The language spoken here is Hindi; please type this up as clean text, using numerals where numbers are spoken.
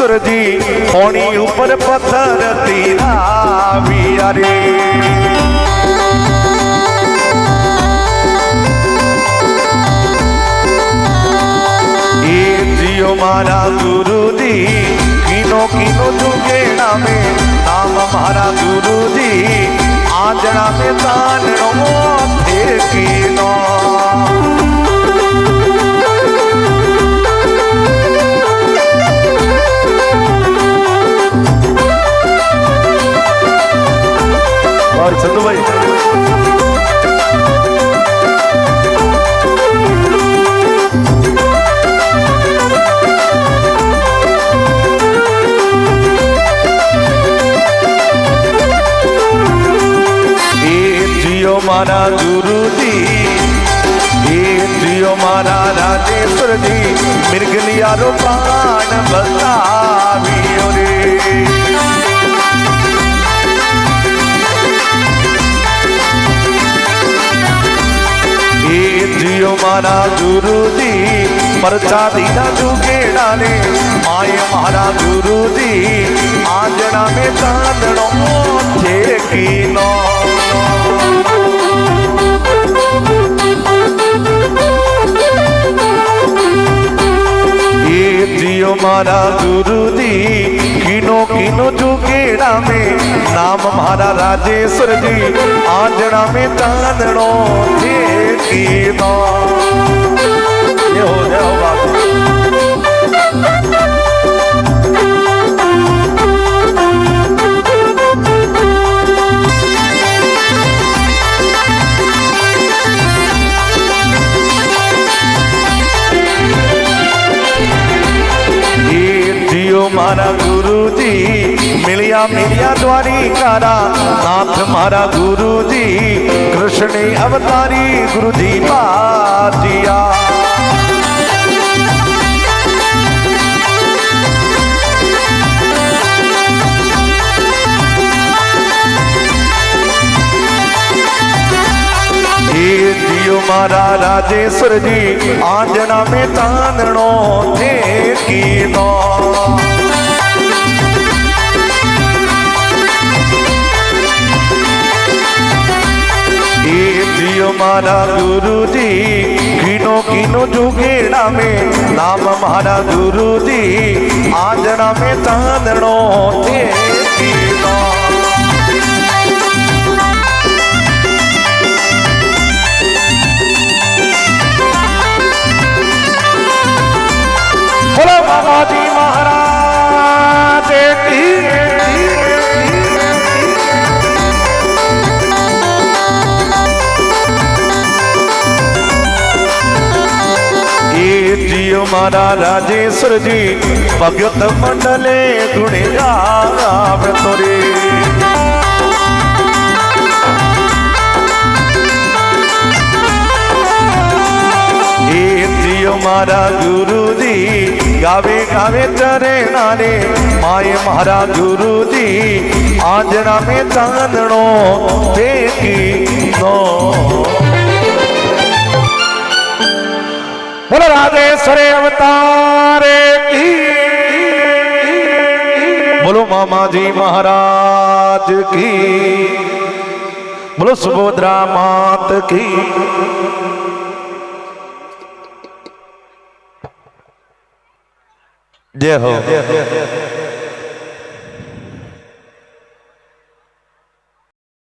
राजेश्वर जी होनी ऊपर पत्थर तीरा रे जियो मारा गुरु जी किनो किनो जुगेड़ा में नाम मारा गुरु जी आजड़ा में तान थे किनो और संधू भाई मारा गुरु जी जियो मारा राजेश्वर जी मिर्गलिया रो प्राण बसावियो रे जियो मारा गुरु जी परचा दीना जुगेड़ा ने आए मारा गुरु जी आजड़ा में चांदनो थे कीनो जियो मारा गुरु जी किनो किनो जुगेड़ा में नाम मारा राजेश्वर जी आजड़ा में चांदनो थे कीनो ये हो जाओ बाबू मारा गुरु जी मिलिया मिलिया द्वारिकारा नाथ मारा गुरु जी कृष्ण अवतारी गुरु जी बाजिया जियो मारा राजेश्वर जी आंजना में चांदनो थे कीनो जियो मारा गुरु जी किनो किनो जुगेड़ा में नाम मारा गुरु जी आंजना में चांदनो थे कीनो बोलो मामा जी महाराज की जियो मारा राजेश्वर जी भगत मंडले गुणे गावे तोरे जियो मारा गुरु जी गावे गावे चरे नारे माए मारा गुरु जी आंजना में चांदनो देखी नो बोलो राजेश्वर अवतार की बोलो मामा जी महाराज की बोलो सुभद्रा मात की जय हो।